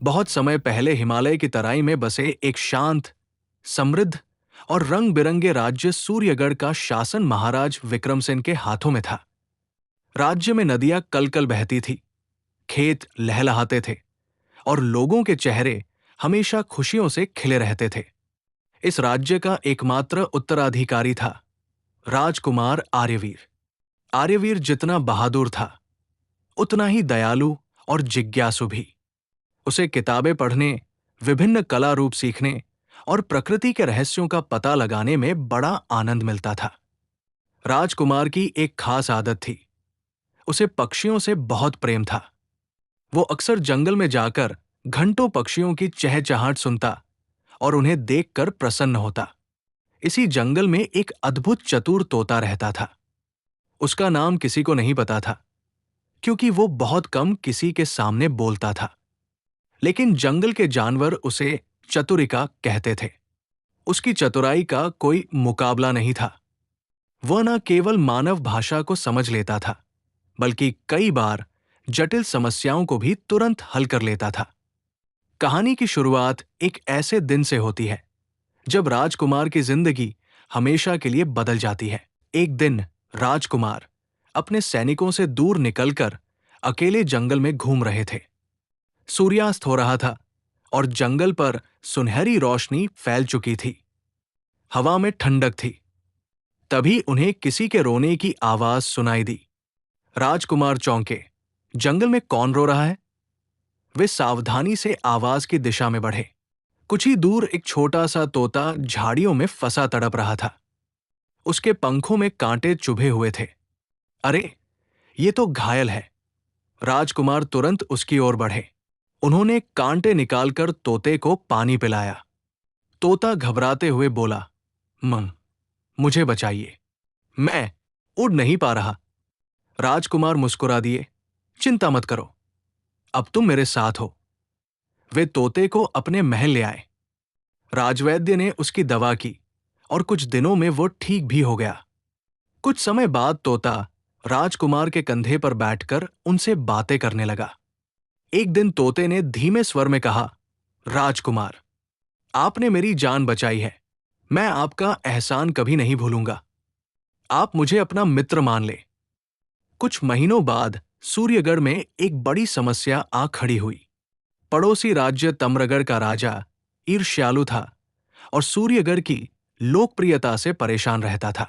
बहुत समय पहले हिमालय की तराई में बसे एक शांत, समृद्ध और रंग बिरंगे राज्य सूर्यगढ़ का शासन महाराज विक्रमसेन के हाथों में था। राज्य में नदियां कलकल बहती थी, खेत लहलहाते थे और लोगों के चेहरे हमेशा खुशियों से खिले रहते थे। इस राज्य का एकमात्र उत्तराधिकारी था राजकुमार आर्यवीर। आर्यवीर जितना बहादुर था, उतना ही दयालु और जिज्ञासु भी। उसे किताबें पढ़ने, विभिन्न कला रूप सीखने और प्रकृति के रहस्यों का पता लगाने में बड़ा आनंद मिलता था। राजकुमार की एक खास आदत थी, उसे पक्षियों से बहुत प्रेम था। वो अक्सर जंगल में जाकर घंटों पक्षियों की चहचहाट सुनता और उन्हें देखकर प्रसन्न होता। इसी जंगल में एक अद्भुत चतुर तोता रहता था। उसका नाम किसी को नहीं पता था, क्योंकि वो बहुत कम किसी के सामने बोलता था। लेकिन जंगल के जानवर उसे चतुरिका कहते थे। उसकी चतुराई का कोई मुकाबला नहीं था। वह न केवल मानव भाषा को समझ लेता था, बल्कि कई बार जटिल समस्याओं को भी तुरंत हल कर लेता था। कहानी की शुरुआत एक ऐसे दिन से होती है जब राजकुमार की जिंदगी हमेशा के लिए बदल जाती है। एक दिन राजकुमार अपने सैनिकों से दूर निकलकर अकेले जंगल में घूम रहे थे। सूर्यास्त हो रहा था और जंगल पर सुनहरी रोशनी फैल चुकी थी। हवा में ठंडक थी। तभी उन्हें किसी के रोने की आवाज सुनाई दी। राजकुमार चौंके। जंगल में कौन रो रहा है? वे सावधानी से आवाज की दिशा में बढ़े। कुछ ही दूर एक छोटा सा तोता झाड़ियों में फंसा तड़प रहा था। उसके पंखों में कांटे चुभे हुए थे। अरे, ये तो घायल है। राजकुमार तुरंत उसकी ओर बढ़े। उन्होंने कांटे निकालकर तोते को पानी पिलाया। तोता घबराते हुए बोला, मुझे बचाइए, मैं उड़ नहीं पा रहा। राजकुमार मुस्कुरा दिए, चिंता मत करो, अब तुम मेरे साथ हो। वे तोते को अपने महल ले आए। राजवैद्य ने उसकी दवा की और कुछ दिनों में वो ठीक भी हो गया। कुछ समय बाद तोता राजकुमार के कंधे पर बैठकर उनसे बातें करने लगा। एक दिन तोते ने धीमे स्वर में कहा, राजकुमार, आपने मेरी जान बचाई है। मैं आपका एहसान कभी नहीं भूलूंगा। आप मुझे अपना मित्र मान ले। कुछ महीनों बाद सूर्यगढ़ में एक बड़ी समस्या आ खड़ी हुई। पड़ोसी राज्य तम्रगढ़ का राजा ईर्ष्यालु था और सूर्यगढ़ की लोकप्रियता से परेशान रहता था।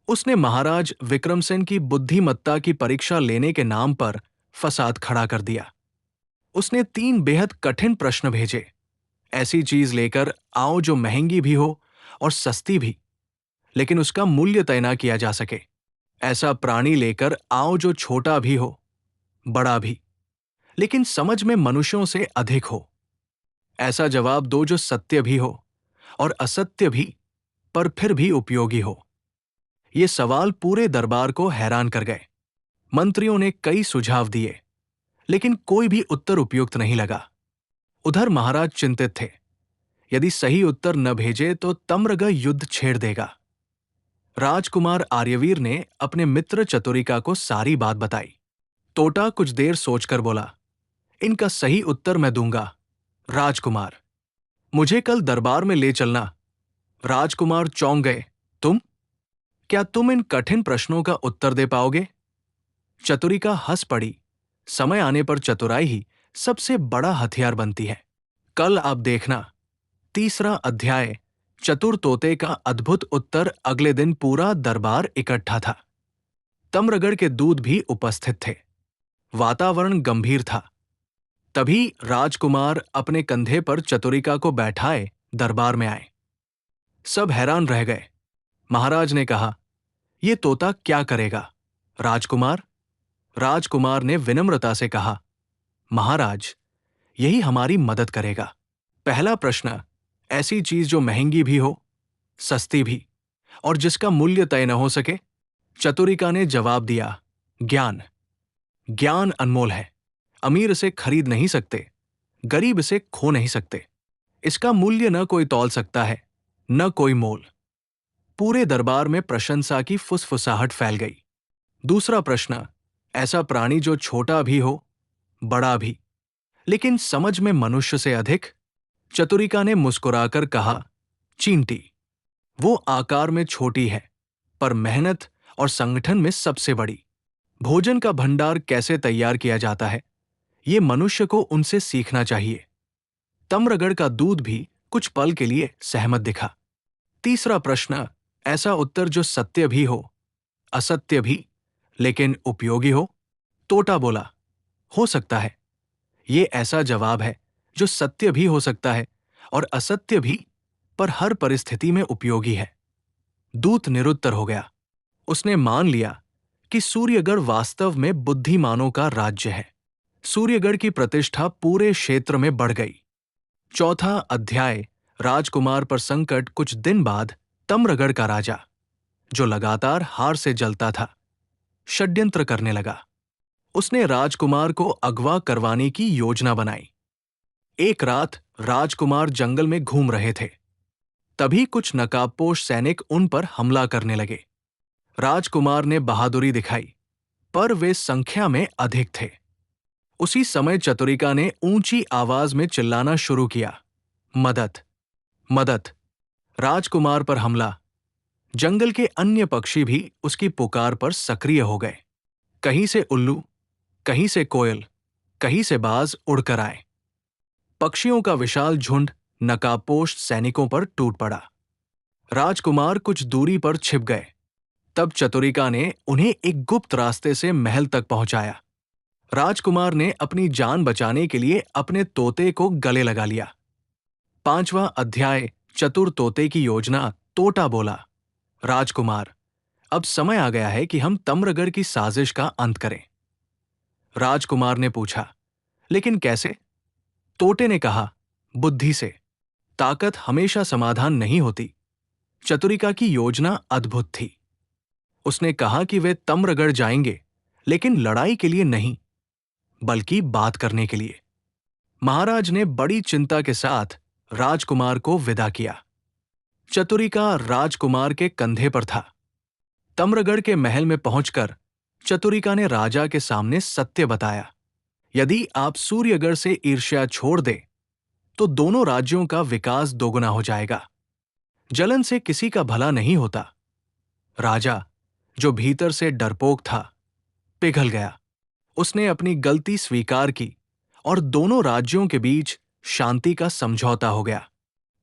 उसने महाराज विक्रमसेन की बुद्धिमत्ता की परीक्षा लेने के नाम पर फसाद खड़ा कर दिया। उसने 3 बेहद कठिन प्रश्न भेजे। ऐसी चीज लेकर आओ जो महंगी भी हो और सस्ती भी, लेकिन उसका मूल्य तय ना किया जा सके। ऐसा प्राणी लेकर आओ जो छोटा भी हो, बड़ा भी, लेकिन समझ में मनुष्यों से अधिक हो। ऐसा जवाब दो जो सत्य भी हो और असत्य भी, पर फिर भी उपयोगी हो। ये सवाल पूरे दरबार को हैरान कर गए। मंत्रियों ने कई सुझाव दिए, लेकिन कोई भी उत्तर उपयुक्त नहीं लगा। उधर महाराज चिंतित थे। यदि सही उत्तर न भेजे तो तम्रगढ़ युद्ध छेड़ देगा। राजकुमार आर्यवीर ने अपने मित्र चतुरिका को सारी बात बताई। तोता कुछ देर सोचकर बोला, इनका सही उत्तर मैं दूंगा। राजकुमार, मुझे कल दरबार में ले चलना। राजकुमार चौंक गए। तुम? क्या तुम इन कठिन प्रश्नों का उत्तर दे पाओगे? चतुरिका हंस पड़ी। समय आने पर चतुराई ही सबसे बड़ा हथियार बनती है। कल आप देखना। तीसरा अध्याय, चतुर तोते का अद्भुत उत्तर। अगले दिन पूरा दरबार इकट्ठा था। तम्रगढ़ के दूत भी उपस्थित थे। वातावरण गंभीर था। तभी राजकुमार अपने कंधे पर चतुरिका को बैठाए दरबार में आए। सब हैरान रह गए। महाराज ने कहा, यह तोता क्या करेगा? राजकुमार? राजकुमार ने विनम्रता से कहा, महाराज, यही हमारी मदद करेगा। पहला प्रश्न, ऐसी चीज जो महंगी भी हो, सस्ती भी, और जिसका मूल्य तय न हो सके। चतुरिका ने जवाब दिया, ज्ञान। ज्ञान अनमोल है। अमीर इसे खरीद नहीं सकते, गरीब इसे खो नहीं सकते। इसका मूल्य न कोई तौल सकता है, न कोई मोल। पूरे दरबार में प्रशंसा की फुसफुसाहट फैल गई। दूसरा प्रश्न, ऐसा प्राणी जो छोटा भी हो, बड़ा भी, लेकिन समझ में मनुष्य से अधिक। चतुरिका ने मुस्कुराकर कहा, चींटी। वो आकार में छोटी है, पर मेहनत और संगठन में सबसे बड़ी। भोजन का भंडार कैसे तैयार किया जाता है, ये मनुष्य को उनसे सीखना चाहिए। तम्रगढ़ का दूध भी कुछ पल के लिए सहमत दिखा। तीसरा प्रश्न, ऐसा उत्तर जो सत्य भी हो, असत्य भी, लेकिन उपयोगी हो। तोता बोला, हो सकता है। ये ऐसा जवाब है जो सत्य भी हो सकता है और असत्य भी, पर हर परिस्थिति में उपयोगी है। दूत निरुत्तर हो गया। उसने मान लिया कि सूर्यगढ़ वास्तव में बुद्धिमानों का राज्य है। सूर्यगढ़ की प्रतिष्ठा पूरे क्षेत्र में बढ़ गई। चौथा अध्याय, राजकुमार पर संकट। कुछ दिन बाद तम्रगढ़ का राजा, जो लगातार हार से जलता था, षड्यंत्र करने लगा। उसने राजकुमार को अगवा करवाने की योजना बनाई। एक रात राजकुमार जंगल में घूम रहे थे। तभी कुछ नकाबपोश सैनिक उन पर हमला करने लगे। राजकुमार ने बहादुरी दिखाई, पर वे संख्या में अधिक थे। उसी समय चतुरिका ने ऊंची आवाज में चिल्लाना शुरू किया, मदद, मदद! राजकुमार पर हमला! जंगल के अन्य पक्षी भी उसकी पुकार पर सक्रिय हो गए। कहीं से उल्लू, कहीं से कोयल, कहीं से बाज उड़कर आए। पक्षियों का विशाल झुंड नकाबपोश सैनिकों पर टूट पड़ा। राजकुमार कुछ दूरी पर छिप गए। तब चतुरिका ने उन्हें एक गुप्त रास्ते से महल तक पहुंचाया। राजकुमार ने अपनी जान बचाने के लिए अपने तोते को गले लगा लिया। पांचवां अध्याय, चतुर तोते की योजना। तोता बोला, राजकुमार, अब समय आ गया है कि हम तम्रगढ़ की साजिश का अंत करें। राजकुमार ने पूछा, लेकिन कैसे? तोते ने कहा, बुद्धि से। ताकत हमेशा समाधान नहीं होती। चतुरिका की योजना अद्भुत थी। उसने कहा कि वे तम्रगढ़ जाएंगे, लेकिन लड़ाई के लिए नहीं, बल्कि बात करने के लिए। महाराज ने बड़ी चिंता के साथ राजकुमार को विदा किया। चतुरिका राजकुमार के कंधे पर था। तम्रगढ़ के महल में पहुंचकर चतुरिका ने राजा के सामने सत्य बताया। यदि आप सूर्यगढ़ से ईर्ष्या छोड़ दें, तो दोनों राज्यों का विकास दोगुना हो जाएगा। जलन से किसी का भला नहीं होता। राजा, जो भीतर से डरपोक था, पिघल गया। उसने अपनी गलती स्वीकार की और दोनों राज्यों के बीच शांति का समझौता हो गया।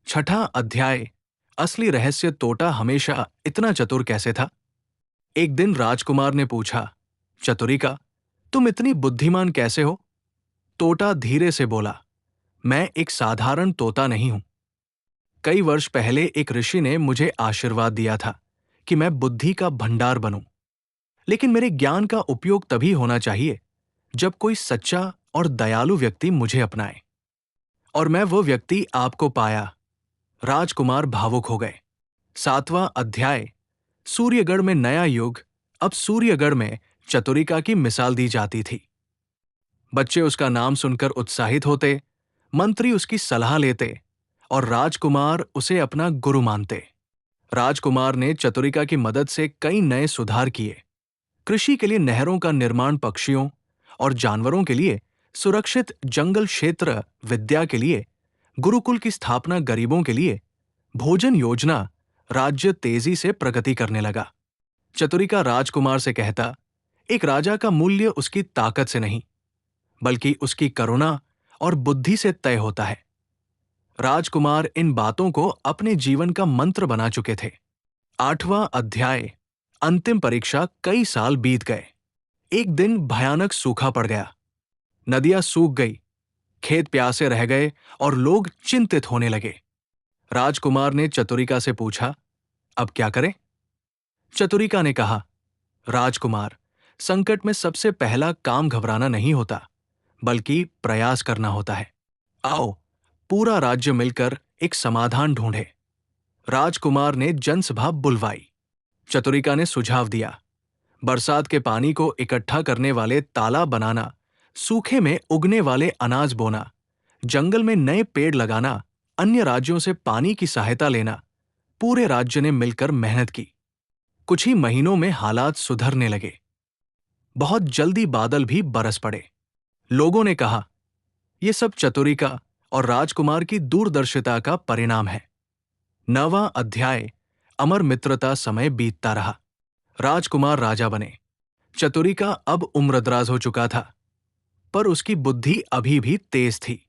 छठा अध्याय, असली रहस्य। तोता हमेशा इतना चतुर कैसे था? एक दिन राजकुमार ने पूछा, चतुरिका, तुम इतनी बुद्धिमान कैसे हो? तोता धीरे से बोला, मैं एक साधारण तोता नहीं हूं। कई वर्ष पहले एक ऋषि ने मुझे आशीर्वाद दिया था कि मैं बुद्धि का भंडार बनूं। लेकिन मेरे ज्ञान का उपयोग तभी होना चाहिए जब कोई सच्चा और दयालु व्यक्ति मुझे अपनाए। और मैं वो व्यक्ति आपको पाया। राजकुमार भावुक हो गए। सातवां अध्याय, सूर्यगढ़ में नया युग। अब सूर्यगढ़ में चतुरिका की मिसाल दी जाती थी। बच्चे उसका नाम सुनकर उत्साहित होते, मंत्री उसकी सलाह लेते और राजकुमार उसे अपना गुरु मानते। राजकुमार ने चतुरिका की मदद से कई नए सुधार किए। कृषि के लिए नहरों का निर्माण, पक्षियों और जानवरों के लिए सुरक्षित जंगल क्षेत्र, विद्या के लिए गुरुकुल की स्थापना, गरीबों के लिए भोजन योजना। राज्य तेजी से प्रगति करने लगा। चतुरिका राजकुमार से कहता, एक राजा का मूल्य उसकी ताकत से नहीं, बल्कि उसकी करुणा और बुद्धि से तय होता है। राजकुमार इन बातों को अपने जीवन का मंत्र बना चुके थे। आठवां अध्याय, अंतिम परीक्षा। कई साल बीत गए। एक दिन भयानक सूखा पड़ गया। नदियां सूख गई, खेत प्यासे रह गए और लोग चिंतित होने लगे। राजकुमार ने चतुरिका से पूछा, अब क्या करें? चतुरिका ने कहा, राजकुमार, संकट में सबसे पहला काम घबराना नहीं होता, बल्कि प्रयास करना होता है। आओ, पूरा राज्य मिलकर एक समाधान ढूंढे। राजकुमार ने जनसभा बुलवाई। चतुरिका ने सुझाव दिया, बरसात के पानी को इकट्ठा करने वाले तालाब बनाना, सूखे में उगने वाले अनाज बोना, जंगल में नए पेड़ लगाना, अन्य राज्यों से पानी की सहायता लेना। पूरे राज्य ने मिलकर मेहनत की। कुछ ही महीनों में हालात सुधरने लगे। बहुत जल्दी बादल भी बरस पड़े। लोगों ने कहा, ये सब चतुरी का और राजकुमार की दूरदर्शिता का परिणाम है। 9वां अध्याय। अमर मित्रता। समय बीतता रहा। राजकुमार राजा बने। चतुरी का अब उम्रदराज हो चुका था, पर उसकी बुद्धि अभी भी तेज थी।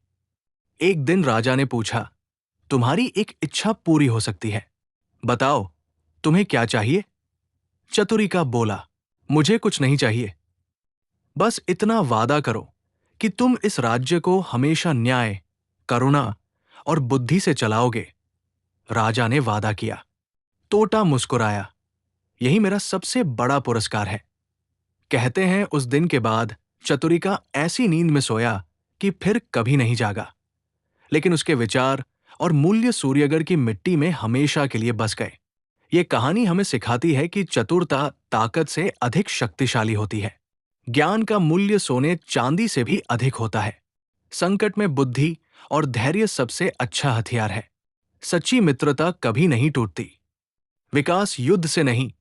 एक दिन राजा ने पूछा, तुम्हारी एक इच्छा पूरी हो सकती है, बताओ तुम्हें क्या चाहिए? चतुरी का बोला, मुझे कुछ नहीं चाहिए, बस इतना वादा करो कि तुम इस राज्य को हमेशा न्याय, करुणा और बुद्धि से चलाओगे। राजा ने वादा किया। तोता मुस्कुराया, यही मेरा सबसे बड़ा पुरस्कार है। कहते हैं उस दिन के बाद चतुरी का ऐसी नींद में सोया कि फिर कभी नहीं जागा। लेकिन उसके विचार और मूल्य सूर्यगढ़ की मिट्टी में हमेशा के लिए बस गए। ये कहानी हमें सिखाती है कि चतुरता ताकत से अधिक शक्तिशाली होती है। ज्ञान का मूल्य सोने चांदी से भी अधिक होता है। संकट में बुद्धि और धैर्य सबसे अच्छा हथियार है। सच्ची मित्रता कभी नहीं टूटती। विकास युद्ध से नहीं,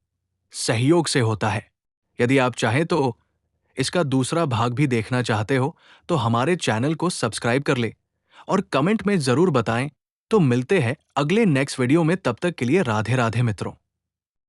सहयोग से होता है। यदि आप चाहें तो इसका दूसरा भाग भी देखना चाहते हो तो हमारे चैनल को सब्सक्राइब कर ले और कमेंट में जरूर बताएं। तो मिलते हैं अगले नेक्स्ट वीडियो में। तब तक के लिए राधे राधे मित्रों।